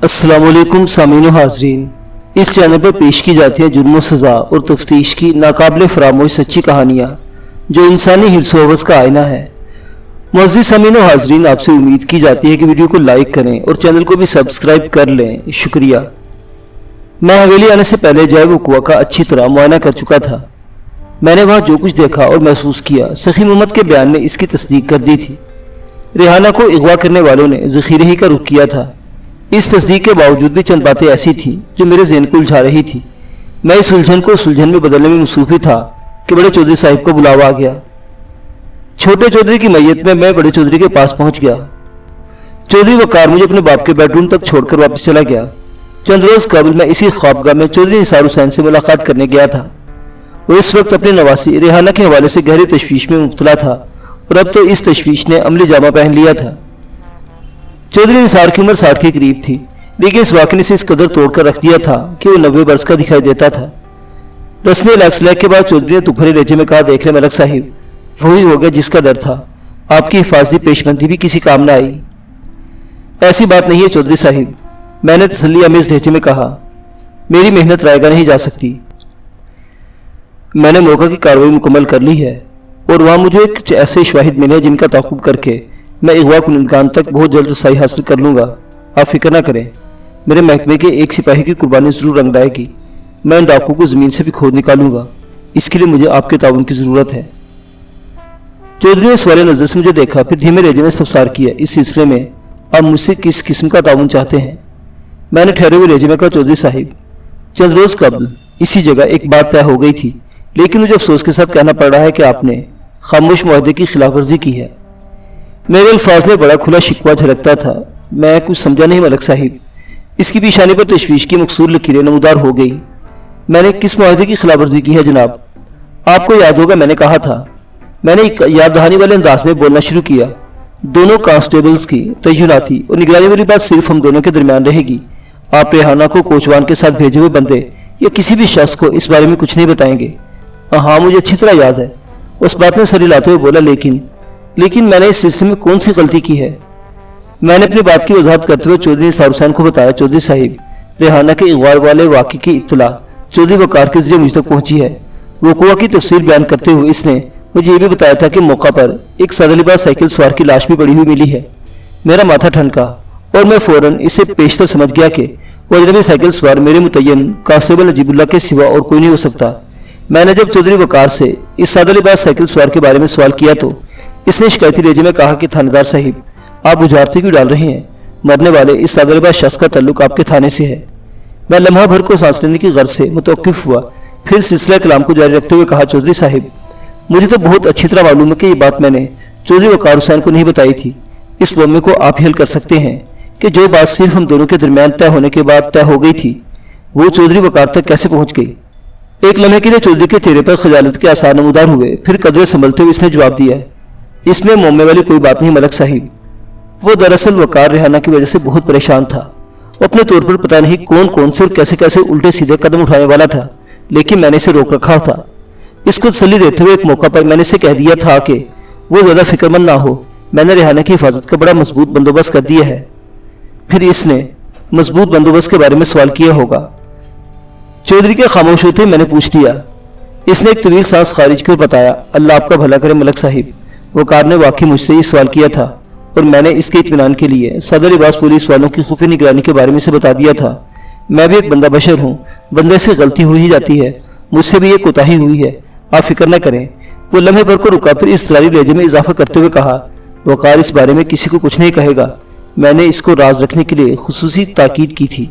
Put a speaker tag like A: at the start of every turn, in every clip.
A: السلام علیکم سامعین و حاضرین، اس چینل پر پیش کی جاتی ہیں جرم و سزا اور تفتیش کی ناقابل فراموش سچی کہانیاں جو انسانی حرص و ہوس کا آئینہ ہے۔ معزز سامعین و حاضرین، آپ سے امید کی جاتی ہے کہ ویڈیو کو لائک کریں اور چینل کو بھی سبسکرائب کر لیں۔ شکریہ۔ میں حویلی آنے سے پہلے جائے وقوع کا اچھی طرح معائنہ کر چکا تھا۔ میں نے وہاں جو کچھ دیکھا اور محسوس کیا، سخی محمد کے بیان نے اس کی تصدیق کر دی تھی۔ ریحانہ کو اغوا کرنے والوں نے ذخیرے ہی کا رخ کیا تھا۔ اس تصدیق کے باوجود بھی چند باتیں ایسی تھیں جو میرے ذہن کو الجھا رہی تھی۔ میں اس الجھن کو سلجھن میں بدلنے میں مصروف ہی تھا کہ بڑے چودھری صاحب کو بلاوا آ گیا۔ چھوٹے چودھری کی میت میں بڑے چودھری کے پاس پہنچ گیا۔ چودھری وقار مجھے اپنے باپ کے بیڈ روم تک چھوڑ کر واپس چلا گیا۔ چند روز قبل میں اسی خوابگاہ میں چودھری نثار حسین سے ملاقات کرنے گیا تھا۔ وہ اس وقت اپنے نواسی ریحانہ کے حوالے سے گہری تشویش میں مبتلا تھا اور اب تو اس تشویش نے عملی جامہ پہن لیا تھا۔ چودھری نثار کی عمر 60 کے قریب تھی، لیکن اس واقعے نے اسے اس قدر توڑ کر رکھ دیا تھا کہ وہ 90 برس کا دکھائی دیتا تھا۔ رسمی الیکس کے بعد چودھری نے دوپہری لہجے میں کہا، دیکھ لیں ملک صاحب، وہی ہو گیا جس کا ڈر تھا۔ آپ کی حفاظتی پیشبندی بھی کسی کام نہ آئی۔ ایسی بات نہیں ہے چودھری صاحب، میں نے تسلی آمیز لہجے میں کہا، میری محنت رائے گاہ نہیں جا سکتی۔ میں نے موقع کی کارروائی مکمل کر لی ہے اور وہاں مجھے کچھ ایسے شواہد ملے جن کا تعاقب کر کے میں اغوا کنندگان تک بہت جلد رسائی حاصل کر لوں گا۔ آپ فکر نہ کریں، میرے محکمے کے ایک سپاہی کی قربانی ضرور رنگ لائے گی۔ میں ان ڈاکو کو زمین سے بھی کھود نکالوں گا، اس کے لیے مجھے آپ کے تعاون کی ضرورت ہے۔ چودھری نے سوال نظر سے مجھے دیکھا، پھر دھیمے لہجے میں استفسار کیا، اس سلسلے میں آپ مجھ سے کس قسم کا تعاون چاہتے ہیں؟ میں نے ٹھہرے ہوئے لہجے میں کہا، چودھری صاحب، چند روز قبل اسی جگہ ایک بات طے ہو گئی تھی، لیکن مجھے افسوس کے ساتھ کہنا پڑ رہا ہے کہ آپ نے خاموش معاہدے کی خلاف ورزی کی ہے۔ میرے الفاظ میں بڑا کھلا شکوہ جھلکتا تھا۔ میں کچھ سمجھا نہیں ملک صاحب۔ اس کی پیشانی پر تشویش کی مقصور لکیریں نمودار ہو گئی۔ میں نے کس معاہدے کی خلاف ورزی کی ہے جناب؟ آپ کو یاد ہوگا میں نے کہا تھا۔ میں نے ایک یاد دہانی والے انداز میں بولنا شروع کیا، دونوں کانسٹیبلز کی تعیناتی اور نگرانی والی بات صرف ہم دونوں کے درمیان رہے گی۔ آپ ریحانہ کو کوچوان کے ساتھ بھیجے ہوئے بندے یا کسی بھی شخص کو اس بارے میں کچھ نہیں بتائیں گے؟ ہاں مجھے اچھی طرح یاد ہے۔ اس بات میں سر ہلاتے ہوئے بولا، لیکن میں نے اس سلسلے میں کون سی غلطی کی ہے؟ میں نے اپنی بات کی وضاحت کرتے ہوئے چودھری نثار حسین کو بتایا، چودھری صاحب، ریحانہ کے اغوا والے واقعے کی اطلاع چودھری وقار کے ذریعے مجھ تک پہنچی ہے۔ وقوع کی تفصیل بیان کرتے ہوئے اس نے مجھے یہ بھی بتایا تھا کہ موقع پر ایک سادہ لباس سائیکل سوار کی لاش بھی پڑی ہوئی ملی ہے۔ میرا ماتھا ٹھنکا اور میں فوراً اسے پیشتر سمجھ گیا کہ وہ اجنبی سائیکل سوار میرے متعین کانسٹیبل نجیب اللہ کے سوا اور کوئی نہیں ہو سکتا۔ میں نے جب چودھری وقار سے اس سادہ لباس سائیکل سوار کے بارے میں سوال کیا تو اس نے شکایتی لہجے میں کہا کہ تھانے دار صاحب، آپ بجھارتی کیوں ڈال رہے ہیں؟ مرنے والے اس سادہ لباس شخص کا تعلق آپ کے تھانے سے ہے۔ میں لمحہ بھر کو سانس لینے کی غرض سے متوقف ہوا، پھر سلسلہ کلام کو جاری رکھتے ہوئے کہا، چودھری صاحب، مجھے تو بہت اچھی طرح معلوم ہے کہ یہ بات میں نے چودھری وقار حسین کو نہیں بتائی تھی۔ اس معاملے کو آپ ہی حل کر سکتے ہیں کہ جو بات صرف ہم دونوں کے درمیان طے ہونے کے بعد طے ہو گئی تھی، وہ چودھری وقار تک کیسے پہنچ گئی؟ ایک لمحے کے لیے چودھری کے چہرے پر خجالت کے آثار نمودار ہوئے، پھر قدرے سنبھلتے ہوئے اس نے جواب دیا، اس میں معاملے والی کوئی بات نہیں ملک صاحب۔ وہ دراصل وقار ریحانہ کی وجہ سے بہت پریشان تھا۔ وہ اپنے طور پر پتہ نہیں کون سے اور کیسے الٹے سیدھے قدم اٹھانے والا تھا، لیکن میں نے اسے روک رکھا تھا۔ اس کو تسلی دیتے ہوئے ایک موقع پر میں نے اسے کہہ دیا تھا کہ وہ زیادہ فکر مند نہ ہو، میں نے ریحانہ کی حفاظت کا بڑا مضبوط بندوبست کر دیا ہے۔ پھر اس نے مضبوط بندوبست کے بارے میں سوال کیا ہوگا۔ چودھری کے خاموش ہوتے میں نے پوچھ لیا۔ اس نے ایک طویل سانس خارج کر بتایا، اللہ آپ کا بھلا کرے ملک صاحب، وقار نے واقعی مجھ سے یہ سوال کیا تھا اور میں نے اس کے اطمینان کے لیے سادہ لباس پولیس والوں کی خفیہ نگرانی کے بارے میں سے بتا دیا تھا۔ میں بھی ایک بندہ بشر ہوں، بندے سے غلطی ہو ہی جاتی ہے، مجھ سے بھی یہ کوتاہی ہوئی ہے، آپ فکر نہ کریں۔ وہ لمحے بھر کو رکا، پھر اضطراری لہجے میں اضافہ کرتے ہوئے کہا، وقار اس بارے میں کسی کو کچھ نہیں کہے گا، میں نے اس کو راز رکھنے کے لیے خصوصی تاکید کی تھی۔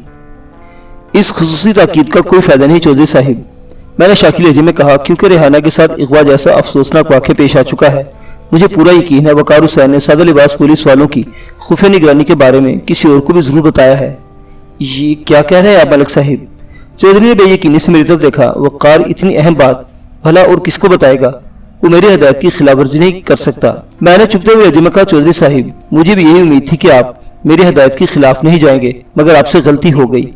A: اس خصوصی تاکید کا کوئی فائدہ نہیں چودھری صاحب، میں نے شاکی لہجے میں کہا، کیونکہ ریحانہ کے ساتھ اغوا جیسا افسوسناک واقعہ پیش آ چکا ہے۔ مجھے پورا یقین ہے وقار حسین نے سادہ لباس پولیس والوں کی خفیہ نگرانی کے بارے میں کسی اور کو بھی ضرور بتایا ہے۔ یہ کیا کہہ رہے ہیں آپ ملک صاحب؟ چودھری نے بے یقینی سے میری طرف دیکھا۔ وقار اتنی اہم بات بھلا اور کس کو بتائے گا؟ وہ میری ہدایت کی خلاف ورزی نہیں کر سکتا۔ میں نے چپتے ہوئے لہجے میں کہا، چودھری صاحب، مجھے بھی یہی امید تھی کہ آپ میری ہدایت کی خلاف نہیں جائیں گے، مگر آپ سے غلطی ہو گئی۔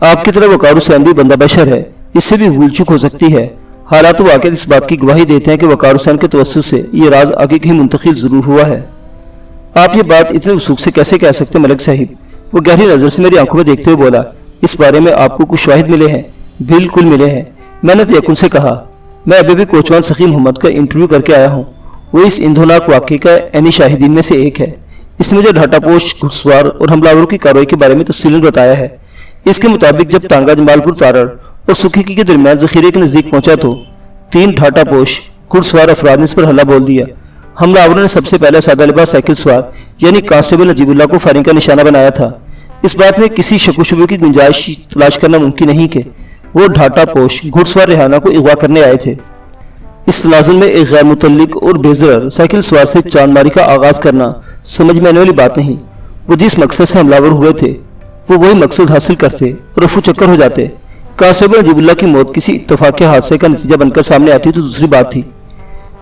A: آپ کی طرح وقار حسین بھی بندہ بشر ہے، اس سے بھی بھول چک ہو سکتی ہے۔ حالات و واقعات اس بات کی گواہی دیتے ہیں کہ وقار حسین کے توسط سے یہ راز آگے کہیں منتقل ضرور ہوا ہے۔ آپ یہ بات اتنے وثوق سے کیسے کہہ سکتے ملک صاحب؟ वो गहरी नज़र से मेरी आंखों में देखते हुए बोला, इस बारे में आपको कुछ शवाहिद मिले हैं? बिल्कुल मिले हैं। मैंने तयक्कुन से कहा, मैं अभी भी कोचवान सखी मोहम्मद का इंटरव्यू करके आया हूँ। वो इस इंदोनाक वाक़े का ऐनी शाहिदीन में से एक है। इसने मुझे ढाटापोश, घुड़सवार और हमलावरों की कार्रवाई के बारे में तफसीलन बताया है। इसके मुताबिक जब टांगा जमालपुर तारड़ और सुखीकी के दरमियान जखीरे के नज़दीक पहुंचा तो 3 ढाटापोश घुड़सवार अफराद ने इस पर हल्ला बोल दिया। हमलावरों ने सबसे पहले सादा लिबास साइकिल सवार यानी कांस्टेबल नजीबुल्लाह को फायरिंग का निशाना बनाया था। इस बात में किसी शक-व-शुबे की गुंजाइश तलाश करना मुमकिन नहीं कि वो ढाटापोश घुड़सवार रेहाना को अगवा करने आए थे। इस तनाजुल में एक गैर मुतल्लिक और बेज़रर साइकिल सवार से चांदमारी का आगाज करना समझ में आने वाली बात नहीं। वो जिस मकसद से हमलावर हुए थे वो वही मकसद हासिल करते और रफू चक्कर हो जाते। कांस्टेबल नजीबुल्लाह की मौत किसी इत्तफाक़ी हादसे का नतीजा बनकर सामने आती तो दूसरी बात थी।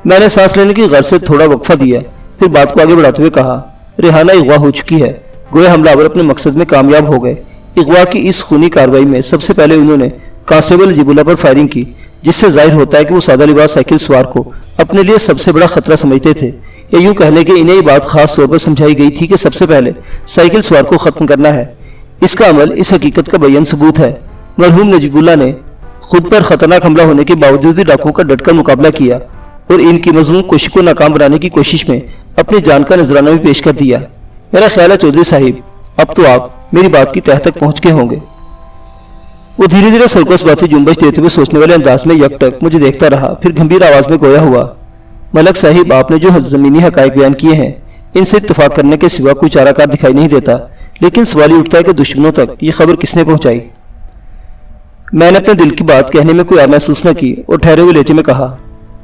A: मैंने सांस लेने की गर्ज से थोड़ा वक्फा दिया, फिर बात को आगे बढ़ाते हुए कहा, रेहाना अगवा हो चुकी है। गोया हमलावर अपने मकसद में कामयाब हो गए। अगवा की इस खूनी कार्रवाई में सबसे पहले उन्होंने कांस्टेबल नजीबुल्लाह पर फायरिंग की, जिससे जाहिर होता है कि वो सादा लिबास साइकिल सवार को अपने लिए सबसे बड़ा खतरा समझते थे। या यूं कहने के इन्हें ये बात खास तौर पर समझाई गई थी कि सबसे पहले साइकिल सवार को खत्म करना है। इसका अमल इस हकीकत का बयान सबूत है। मरहूम नजीबुल्लाह ने खुद पर खतरनाक हमला होने के बावजूद भी डाकुओं का डटकर मुकाबला किया और इनकी मजमूम कोशिश को नाकाम बनाने की कोशिश में अपनी जान का नजराना भी पेश कर दिया। मेरा ख्याल है चौधरी साहिब, अब तो आप मेरी बात की तह तक पहुंच गए होंगे। वो धीरे धीरे सरकस बाती जुम्बश देते हुए सोचने वाले अंदाज में यकटक मुझे देखता रहा, फिर गंभीर आवाज में गोया हुआ, मलक साहिब, आपने जो जमीनी हकायक बयान किए हैं इनसे इत्तफाक करने के सिवा कोई चाराकार दिखाई नहीं देता, लेकिन सवाल ही उठता है कि दुश्मनों तक ये खबर किसने पहुंचाई। मैंने अपने दिल की बात कहने में कोई आर महसूस न की और ठहरे हुए लहजे में कहा,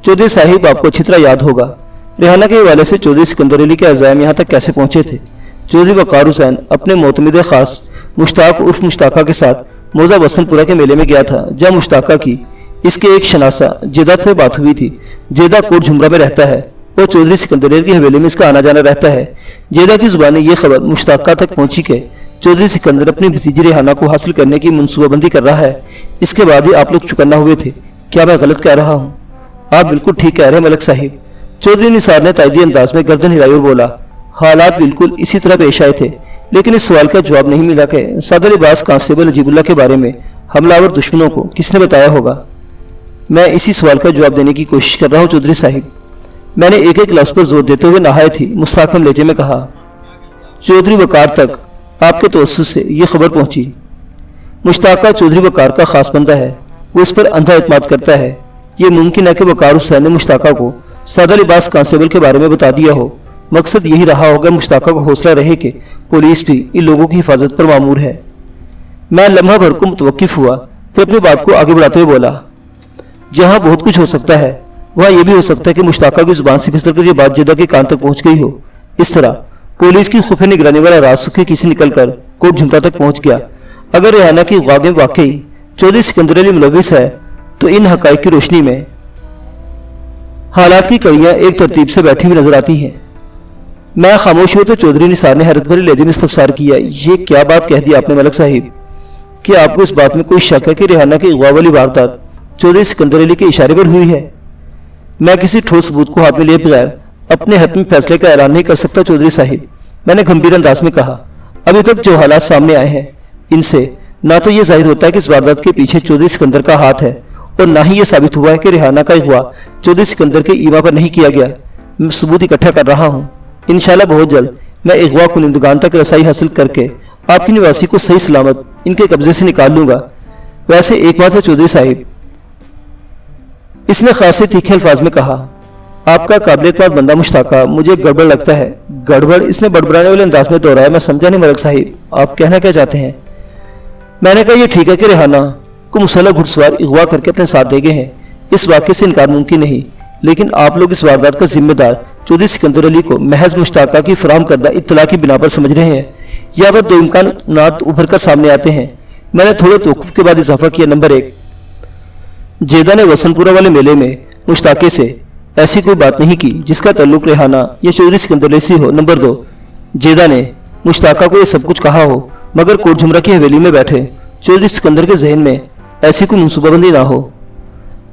A: चौधरी साहिब, आपको अच्छी तरह याद होगा रेहाना के हवाले से चौधरी सिकंदर अली के अज़ाइम यहाँ तक कैसे पहुंचे थे। चौधरी वक़ार हुसैन अपने मोतमिद खास मुश्ताक उर्फ मुश्ताका के साथ मौजा वसंतपुरा के मेले में गया था, जहाँ मुश्ताका की इसके एक शनासा जेदा से बात हुई थी। जेदा कोट झुमरा में रहता है और चौधरी सिकंदर अली की हवेली में इसका आना जाना रहता है। जेदा की जुबानी ये खबर मुश्ताका तक पहुंची कि चौधरी सिकंदर अपनी भतीजी रेहाना को हासिल करने की मनसूबाबंदी कर रहा है। इसके बाद ही आप लोग चुकन्ना हुए थे। क्या मैं गलत कह रहा हूँ? आप बिल्कुल ठीक कह रहे हैं मलक साहिब। चौधरी निसार ने तायदी अंदाज में गर्दन हिलाई और बोला, हालात बिल्कुल इसी तरह पेश आए थे, लेकिन इस सवाल का जवाब नहीं मिला कि सादा लिबास कांस्टेबल नजीबुल्लाह के बारे में हमलावर दुश्मनों को किसने बताया होगा। मैं इसी सवाल का जवाब देने की कोशिश कर रहा हूँ चौधरी साहिब। मैंने एक एक लफ्ज़ पर जोर देते हुए नहायत ही मुस्तहकम लहजे में कहा, चौधरी वक़ार तक आपके तवस्सुस से ये खबर पहुंची। मुश्ताका चौधरी वक़ार का खास बंदा है, वो इस पर अंधा एतमाद करता है। ये मुमकिन है कि वक़ार हुसैन ने मुश्ताका को सादा लिबास कांस्टेबल के बारे में बता दिया हो। मकसद यही रहा होगा मुश्ताका को हौसला रहे कि पुलिस भी इन लोगों की हिफाजत पर मामूर है। मैं लम्हा भर को मुतवक्किफ हुआ, फिर अपनी बात को आगे बढ़ाते हुए बोला, जहाँ बहुत कुछ हो सकता है वहाँ यह भी हो सकता है कि मुश्ताका की जुबान से फिसल कर ये बात जेदा के कान तक पहुंच गई हो। इस तरह पुलिस की खुफिया निगरानी वाला राज सुखी किसी निकलकर कोट झुमरा तक पहुंच गया। अगर रेहाना की वाक़ई वाकई चौधरी सिकंदर अली मुलविस है तो इन हकाइक की रोशनी में हालात की कड़ियां एक तरतीब से बैठी हुई नजर आती हैं। मैं खामोश हुआ तो चौधरी निसार ने हैरत भरे लहजे में इस्तफसार किया, ये क्या बात कह दी आपने मलक साहिब? कि आपको इस बात में कोई शक है कि रेहाना की अगवा वाली वारदात चौधरी सिकंदर अली के इशारे पर हुई है? मैं किसी ठोस सबूत को हाथ में लिए बगैर अपने हक में फैसले का ऐलान नहीं कर सकता चौधरी साहिब, मैंने गंभीर अंदाज में कहा। अभी तक जो हालात सामने आए हैं इनसे ना तो ये जाहिर होता है कि इस वारदात के पीछे चौधरी सिकंदर का हाथ है और ना ही ये साबित हुआ है कि रेहाना का अगवा चौधरी सिकंदर के ईमा पर नहीं किया गया। मैं सबूत इकट्ठा कर रहा हूँ। इंशाल्लाह बहुत जल्द मैं अगवा कुनिंदगान तक रसाई हासिल करके आपकी निवासी को सही सलामत इनके कब्जे से निकाल लूंगा। वैसे एक बात है चौधरी साहिब, इसने खासे तीखे अल्फाज में कहा, आपका काबिल एतमाद बंदा मुश्ताका मुझे गड़बड़ लगता है। गड़बड़? इसने बड़बड़ाने वाले अंदाज में दोहराया। मैं समझा नहीं मलक साहिब, आप कहना क्या चाहते हैं? मैंने कहा, यह ठीक है कि रेहाना को मुसल्लह घुड़सवार अगवा करके अपने साथ दे गए हैं, इस वाक़े से इनकार मुमकिन नहीं, लेकिन आप लोग इस वारदात का जिम्मेदार चौधरी सिकंदर अली को महज मुश्ताका की फराहम करदा इत्तला की बिना पर समझ रहे हैं या पर दो इम्कानात उभर कर सामने आते हैं। मैंने थोड़े तौक़ुफ़ के बाद इजाफा किया, नंबर 1, जेदा ने वसंतपुरा वाले मेले में मुश्ताके से ऐसी कोई बात नहीं की जिसका ताल्लुक रेहाना या चौधरी सिकंदर अली से हो। नंबर 2, जेदा ने मुश्ताका को यह सब कुछ कहा हो मगर कोट झुमरा की हवेली में बैठे चौधरी सिकंदर के जहन में ऐसी कोई मनसूबाबंदी ना हो।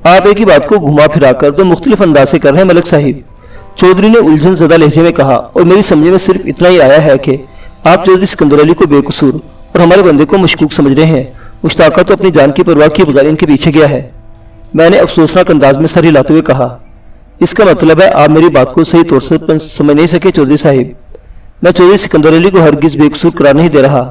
A: आप एक ही बात को घुमा फिरा कर दो मुख्तलिफ अंदाज से कर रहे हैं मलक साहिब, चौधरी ने उलझन ज़दा लहजे में कहा, और मेरी समझ में सिर्फ इतना ही आया है कि आप चौधरी सिकंदर अली को बेकसूर और हमारे बंदे को मशकूक समझ रहे हैं। मुश्ताका तो अपनी जान की परवाह किए बगैर इनके पीछे गया है। मैंने अफसोसनाक अंदाज में सर हिलाते हुए कहा, इसका मतलब है आप मेरी बात को सही तौर से समझ नहीं सके चौधरी साहिब। मैं चौधरी सिकंदर अली को हरगिज बेकसूर करार नहीं दे रहा।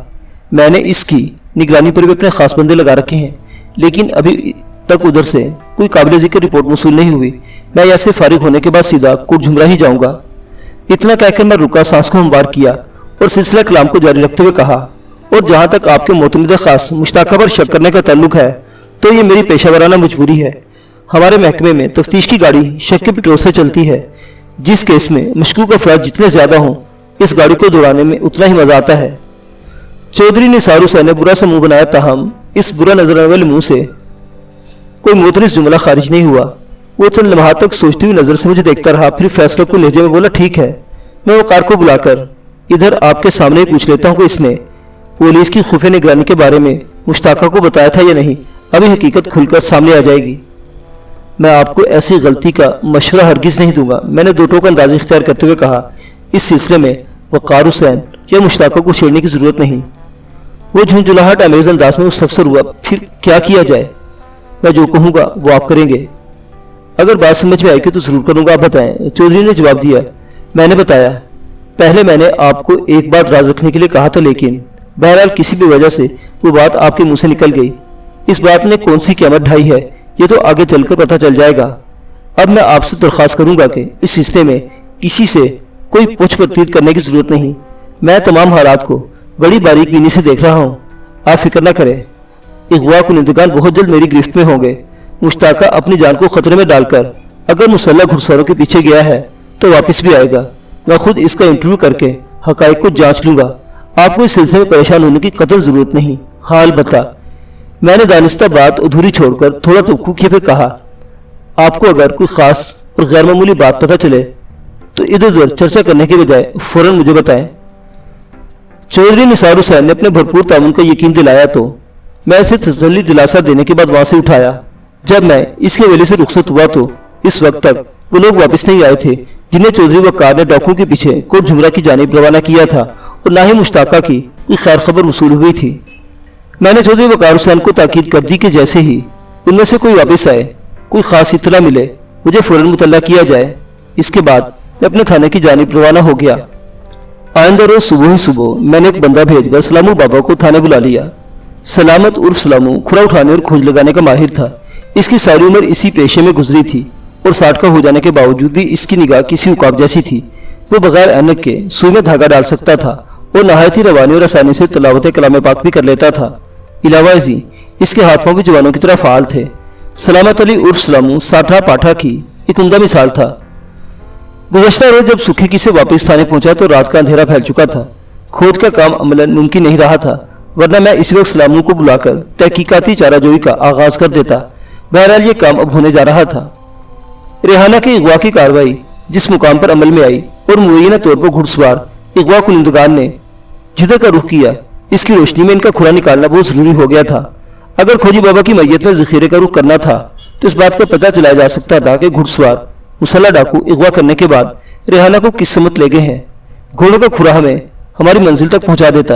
A: मैंने इसकी निगरानी पर भी अपने खास बंदे लगा रखे हैं, लेकिन अभी तक उधर से कोई काबिल जिक्र रिपोर्ट मौसूल नहीं हुई। मैं यहाँ से फारिग होने के बाद सीधा कोटझुमरा ही जाऊंगा। इतना कहकर मैं रुका, सांस को हमवार किया और सिलसिला कलाम को जारी रखते हुए कहा, और जहाँ तक आपके मोतमिद खास मुश्ताका पर शक करने का ताल्लुक है तो ये मेरी पेशावराना मजबूरी है। हमारे महकमे में तफ्तीश की गाड़ी शक के पेट्रोल से चलती है। जिस केस में मशकूक अफराद जितने ज्यादा हों, इस गाड़ी को दौड़ाने में उतना ही मजा आता है। चौधरी निसार हुसैन ने बुरा सा मुंह बनाया, ताहम इस बुरा नजर आने वाले मुंह से कोई मोतरिस जुमला खारिज नहीं हुआ। वो चंद लम्हा तक सोचती हुई नजर से मुझे देखता रहा, फिर फैसला को लहजे में बोला, ठीक है, मैं वो कार को बुलाकर इधर आपके सामने ही पूछ लेता हूँ कि इसने पुलिस की खुफिया निगरानी के बारे में मुश्ताका को बताया था या नहीं। अभी हकीकत खुलकर सामने आ जाएगी। मैं आपको ऐसी गलती का मशवरा हरगिज नहीं दूंगा। मैंने दो टोक अंदाज इख्तियार करते हुए कहा, इस सिलसिले में वक़ार हुसैन या मुश्ताका को छेड़ने की जरूरत नहीं। वो झुंझुलाहट अमेज अंदाज में उस अफसर हुआ, फिर क्या किया जाए? मैं जो कहूँगा वो आप करेंगे। अगर बात समझ में आएगी तो जरूर करूँगा, आप बताएं। चौधरी ने जवाब दिया। मैंने बताया, पहले मैंने आपको एक बात राज रखने के लिए कहा था, लेकिन बहरहाल किसी भी वजह से वो बात आपके मुंह से निकल गई। इस बात ने कौन सी कीमत ढाई है ये तो आगे चलकर पता चल जाएगा। अब मैं आपसे दरख्वास्त करूंगा कि इस सिलसिले में किसी से कोई पूछ परतीत करने की जरूरत नहीं। मैं तमाम हालात को बड़ी बारीक बीनी से देख रहा हूँ, आप फिक्र न करें। इगवा कुनिंदगान बहुत जल्द मेरी गिरफ्त में होंगे। मुश्ताका अपनी जान को खतरे में डालकर अगर मुसल्लह घुड़सवारों के पीछे गया है तो वापस भी आएगा। मैं खुद इसका इंटरव्यू करके हकाइक को जांच लूंगा। आपको इस सिलसिले में परेशान होने की कतई जरूरत नहीं। हाँ अलबत्ता, मैंने दानिस्ता बात अधूरी छोड़कर थोड़ा तवक्कुफ किए फिर कहा, आपको अगर कोई खास और गैर मामूली बात पता चले तो इधर उधर चर्चा करने के बजाय फौरन मुझे बताएं। चौधरी निसार हुसैन ने अपने भरपूर ताउन का यकीन दिलाया तो मैं इसे तसल्ली दिलासा देने के बाद वहां से उठाया। जब मैं इसके वेले से रुखसत हुआ तो इस वक्त तक वो लोग वापस नहीं आए थे जिन्हें चौधरी वक़ार ने डाकुओं के पीछे कोटझुमरा की जानिब रवाना किया था, और ना ही मुश्ताका की कोई खैर खबर वसूल हुई थी। मैंने चौधरी वक़ार हुसैन को ताकीद कर दी कि जैसे ही उनमें से कोई वापस आए, कोई खास इत्तला मिले, मुझे फौरन मुतल्ला किया जाए। इसके बाद मैं अपने थाने की जानिब रवाना हो गया। आइंदा रोज सुबह ही सुबह मैंने एक बंदा भेजकर सलामू बाबा को थाने बुला लिया। सलामत उर्फ सलामू खुरा उठाने और खोज लगाने का माहिर था। इसकी सारी उम्र इसी पेशे में गुजरी थी और 60 का हो जाने के बावजूद भी इसकी निगाह किसी उकाब जैसी थी। वो बगैर ऐनक के सुई में धागा डाल सकता था और नहायत ही रवानी और आसानी से तलावत कलाम पाक भी कर लेता था। इलावा जी इसके हाथ पांव भी जवानों की तरह फाल थे। सलामत अली उर्फ सलामू साठा पाठा की एक उम्दा मिसाल था। गुज़श्ता रोज जब सुखी से वापस थाने पहुंचा तो रात का अंधेरा फैल चुका था। खोज का काम अमलन मुमकिन नहीं रहा था, वरना मैं इसी वक्त सलामू को बुलाकर तहकीकाती चाराजोई का आगाज कर देता। बहरहाल ये काम अब होने जा रहा था। रेहाना की अगवा की कार्रवाई जिस मुकाम पर अमल में आई और मुय्यना तौर पर घुड़सवार अगवा कुनिंदगान ने जिधर का रुख किया, इसकी रोशनी में इनका खुरा निकालना बहुत जरूरी हो गया था। अगर खोजी बाबा की मैयत में जखीरे का रुख करना था तो इस बात का पता चलाया जा सकता था कि घुड़सवार मुसल्ला डाकू अगवा करने के बाद रेहाना को किस समत ले गए हैं। घोड़ों का खुरा हमें हमारी मंजिल तक पहुंचा देता।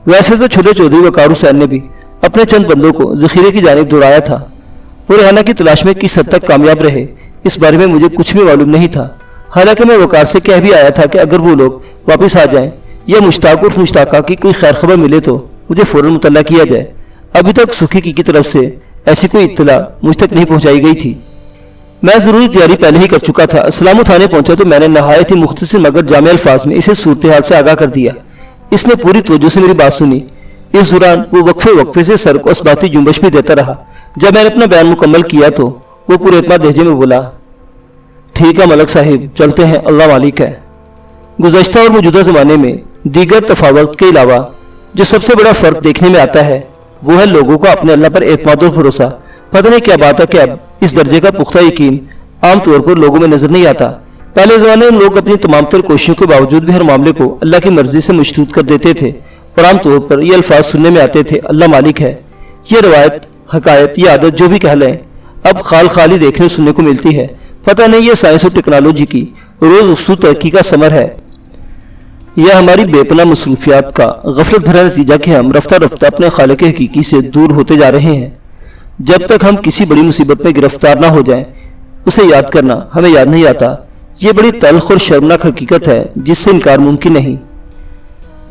A: वैसे तो छोटे चौधरी वक़ार हुसैन ने भी अपने चंद बंदों को जखीरे की जानिब दौड़ाया था। वो रेहाना की तलाश में किस हद तक कामयाब रहे इस बारे में मुझे कुछ भी मालूम नहीं था। हालांकि मैं वक़ार से कह भी आया था कि अगर वो लोग वापस आ जाएं या मुश्ताक और मुश्ताका की कोई खैर खबर मिले तो मुझे फौरन मुतल्ला किया जाए। अभी तक सुखी की तरफ से ऐसी कोई इत्तला मुझ तक नहीं पहुंचाई गई थी। मैं जरूरी तैयारी पहले ही कर चुका था। सलामू थाने पहुंचा तो मैंने नहायत ही मुख्तसर मगर जामे अल्फाज में इसे सूरत हाल से आगाह कर दिया। इसने पूरी तवज्जो से मेरी बात सुनी। इस दौरान वो वक्फे से सर को असबाती जुम्बश भी देता रहा। जब मैंने अपना बयान मुकम्मल किया तो वो पूरे एतमाद लहजे में बोला, ठीक है मलक साहिब, चलते हैं, अल्लाह मालिक है। गुज़श्ता और मौजूदा ज़माने में दीगर तफावत के अलावा जो सबसे बड़ा फ़र्क देखने में आता है वो है लोगों का अपने अल्लाह पर एतमाद और भरोसा। पता नहीं क्या बात है कि अब इस दर्जे का पुख्ता यकीन आम तौर पर लोगों में नजर नहीं आता। पहले ज़माने में लोग अपनी तमाम तर कोशिशों के बावजूद भी हर मामले को अल्लाह की मर्जी से मशरूत कर देते थे और आम तौर पर ये अल्फाज सुनने में आते थे, अल्लाह मालिक है। ये रवायत, हकायत या आदत जो भी कह लें, अब खाली देखने सुनने को मिलती है। पता नहीं ये साइंस और टेक्नोलॉजी की रोज अफसू तरक्की का समर है यह हमारी बेपनाह मसरूफियात का गफलत भरा नतीजा कि हम रफ्ता रफ्ता अपने खालिक हकीकी से दूर होते जा रहे हैं। जब तक हम किसी बड़ी मुसीबत में गिरफ्तार ना हो जाएं, उसे याद करना हमें याद नहीं आता। ये बड़ी तल्ख और शर्मनाक हकीकत है जिससे इनकार मुमकिन नहीं।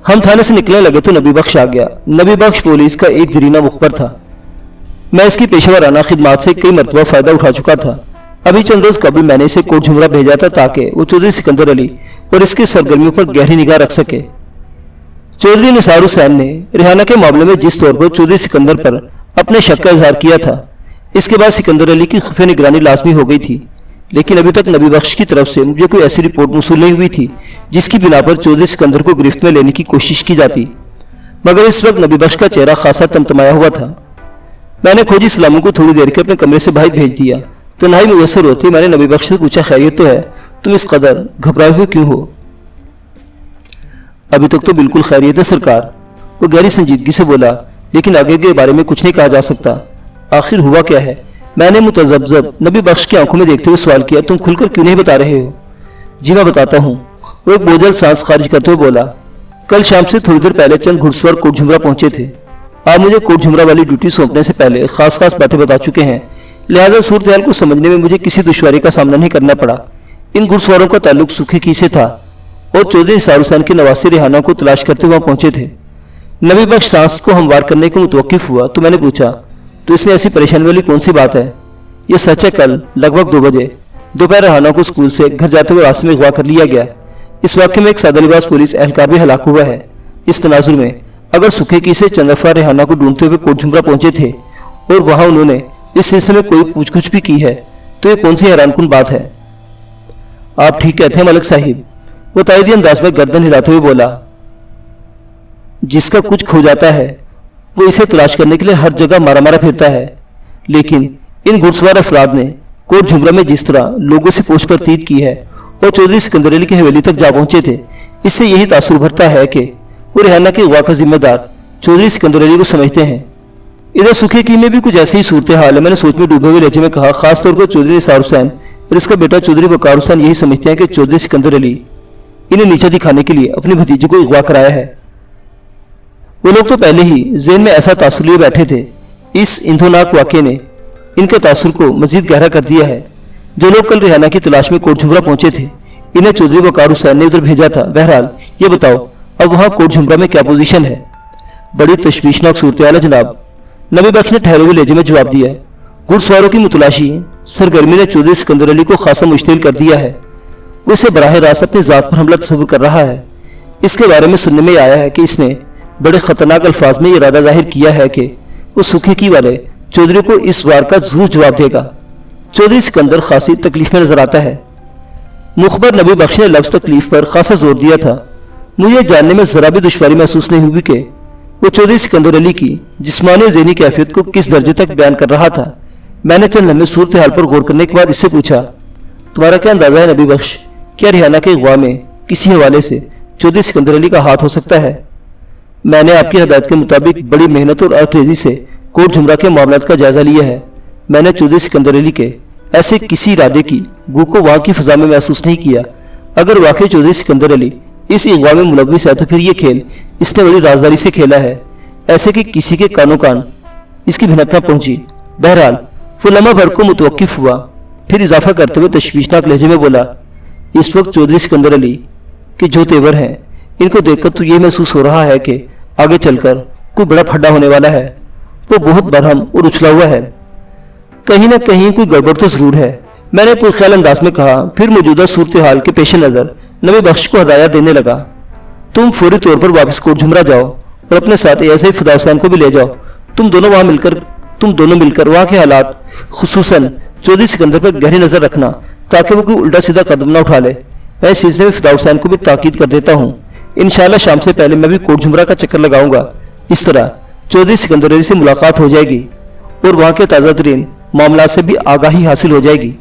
A: हम थाने से निकलने लगे तो नबी बख्श आ गया। नबी बख्श पुलिस का एक दरीना मुखबर था। मैं इसकी पेशेवराना खिदमात से कई मरतबा फायदा उठा चुका था। अभी चंद रोज कबल मैंने इसे कोट झुमरा भेजा था ताकि वो चौधरी सिकंदर अली और इसकी सरगर्मियों पर गहरी निगाह रख सके। चौधरी निसार हुसैन ने रिहाना के मामले में जिस तौर पर चौधरी सिकंदर पर अपने शक का इजहार किया था, इसके बाद सिकंदर अली की खुफिया निगरानी लाजमी हो गई थी। लेकिन अभी तक नबी बख्श की तरफ से मुझे कोई ऐसी रिपोर्ट मौसूल नहीं हुई थी जिसकी बिना पर चौधरी सिकंदर को गिरफ्त में लेने की कोशिश की जाती। मगर इस वक्त नबी बख्श का चेहरा खासा तमतमाया हुआ था। मैंने खोजी इस्लामों को थोड़ी देर के अपने कमरे से बाहर भेज दिया। तन्हाई मुयसर होती मैंने नबी बख्श से पूछा, खैरियत तो है? तुम इस कदर घबराए हुए क्यों हो? अभी तक तो बिल्कुल खैरियत है सरकार, वो गहरी संजीदगी से बोला, लेकिन आगे के बारे में कुछ नहीं कहा जा सकता। आखिर हुआ क्या है? मैंने मुतज़ब्ज़ब नबी बख्श की आंखों में देखते हुए सवाल किया, तुम खुलकर क्यों नहीं बता रहे हो? जी मैं बताता हूँ, वो एक बोझल सांस खारिज करते हुए बोला, कल शाम से थोड़ी देर पहले चंद घुड़सवार कोट झुमरा पहुंचे थे। आप मुझे कोट झुमरा वाली ड्यूटी सौंपने से पहले खास बातें बता चुके हैं, लिहाजा सूरत हाल को समझने में मुझे किसी दुश्वारी का सामना नहीं करना पड़ा। इन घुड़सवारों का ताल्लुक सूखे की से था और चौधरी निसार हुसैन के नवासी रिहाना को तलाश करते वहां पहुंचे थे। नबी बख्श सांस को हमवार करने को मुतवक्किफ हुआ तो मैंने पूछा, तो इसमें ऐसी परेशानी वाली कौन सी बात है? ये सच है, कल लगभग 2 बजे दोपहर रिहाना को स्कूल से घर जाते हुए रास्ते में अगवा कर लिया गया। इस वाक़े में एक सादा लिबास पुलिस एहलकार भी हलाक हुआ है। इस तनाजुर में अगर सूखे की से चंद अफराद रिहाना को ढूंढते हुए कोट झुमरा पहुंचे थे और वहां उन्होंने इस सिलसिले में कोई पूछ-गुछ भी की है तो ये कौन सी हैरानकुन बात है? आप ठीक कहते हैं मलिक साहिब, वो तायदी अंदाज में गर्दन हिलाते हुए बोला, जिसका कुछ खो जाता है वो इसे तलाश करने के लिए हर जगह मारा मारा फिरता है। लेकिन इन घुड़सवार अफराद ने कोट झुमरा में जिस तरह लोगों से पूछ परतीत की है और चौधरी सिकंदर अली की हवेली तक जा पहुंचे थे, इससे यही तासुर भरता है कि वो रिहाना के अगवा का जिम्मेदार चौधरी सिकंदर अली को समझते हैं। इधर सूखे की में भी कुछ ऐसी ही सूरत हाल है। मैंने सोच में डूबे हुए लहजे में कहा, खासतौर पर चौधरी निसार हुसैन और इसका बेटा चौधरी वकार हुसैन यही समझते हैं कि चौधरी सिकंदर अली इन्हें नीचा दिखाने के लिए अपनी भतीजी को अगवा कराया है। वो लोग तो पहले ही ज़हन में ऐसा तासुर लिए बैठे थे। इस इंधोनाक वाक़े ने इनके तासुर को मजीद गहरा कर दिया है। जो लोग कल रिहाना की तलाश में कोट झुमरा पहुंचे थे, इन्हें चौधरी वकार हुसैन ने उधर भेजा था। बहरहाल ये बताओ, अब वहां कोट झुमरा में क्या पोजीशन है? बड़ी तशवीशनाक सूरत हाल है जनाब, नबी बख्श ने ठहरे हुए लहजे में जवाब दिया। घुड़सवारों की मुतलाशी सरगर्मी ने चौधरी सिकंदर अली को खासा मुश्तिल कर दिया है। वो इसे बराह रास्त अपनी जात पर हमला तस्वुर कर रहा है। इसके बारे में सुनने में आया है कि इसने बड़े खतरनाक अल्फाज में इरादा जाहिर किया है कि वो सूखे की वाले चौधरी को इस वार का जरूर जवाब देगा। चौधरी सिकंदर खासी तकलीफ में नजर आता है। मुखबर नबी बख्श ने लफ्ज तकलीफ पर खासा जोर दिया था। मुझे जानने में जरा भी दुश्वारी महसूस नहीं हुई कि वो चौधरी सिकंदर अली की जिस्मानी और ज़हनी कैफियत को किस दर्जे तक बयान कर रहा था। मैंने चंद लम्हे सूरत हाल पर गौर करने के बाद इससे पूछा, तुम्हारा क्या अंदाजा है नबी बख्श, क्या रिहाना के अगवा में किसी हवाले से चौधरी सिकंदर अली का हाथ हो सकता है? मैंने आपकी हदायत के मुताबिक बड़ी मेहनत और अरखेजी से कोट झुमरा के मामलात का जायजा लिया है। मैंने चौधरी सिकंदर अली के ऐसे किसी इरादे की बू को वहां की फिजा में महसूस नहीं किया। अगर वाकई चौधरी सिकंदर अली इस अगवा में मुलव्विस है तो फिर ये खेल इसने बड़ी राजदारी से खेला है, ऐसे कि किसी के कानों कान इसकी भिनक न पहुंची। बहरहाल वो लम्हा भर को मुतवक्किफ हुआ, फिर इजाफा करते हुए तशवीशनाक लहजे में बोला, इस वक्त चौधरी सिकंदर अली के जो तेवर हैं, इनको देखकर तो ये महसूस हो रहा है कि आगे चलकर कोई बड़ा फड्डा होने वाला है। वो बहुत बरहम और उछला हुआ है, कहीं ना कहीं कोई गड़बड़ तो जरूर है। मैंने पुरख्याल अंदाज में कहा। फिर मौजूदा सूरत हाल के पेश नज़र नबी बख्श को हदायत देने लगा, तुम फौरी तौर पर वापस कोट झुमरा जाओ और अपने साथ ऐसे ही फिदा हुसैन को भी ले जाओ। तुम दोनों मिलकर वहाँ के हालात खुसूसन चौधरी सिकंदर पर गहरी नजर रखना ताकि वो कोई उल्टा सीधा कदम ना उठा ले। मैं इस सिलसिले में फिदा हुसैन को भी ताकीद कर देता हूँ। इंशाअल्लाह शाम से पहले मैं भी कोट झुमरा का चक्कर लगाऊंगा। इस तरह चौधरी सिकंदर अली से मुलाकात हो जाएगी और वहाँ के ताज़ा तरीन मामला से भी आगाही हासिल हो जाएगी।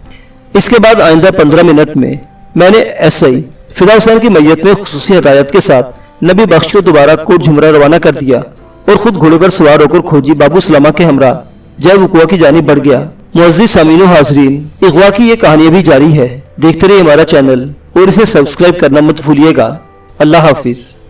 A: इसके बाद आइंदा 15 मिनट में मैंने एसआई फिदा हुसैन की मैयत में खुसूसी हदायत के साथ नबी बख्श को दोबारा कोट झुमरा रवाना कर दिया और खुद घोड़े पर सवार होकर खोजी बाबू सलामा के हमरा जय वकुआ की जानिब बढ़ गया। मुअज़्ज़िज़ सामीन हाज़रीन, इग़वा की ये कहानी भी जारी है। देखते रहिए हमारा चैनल और इसे सब्सक्राइब करना मत भूलिएगा। اللہ حافظ.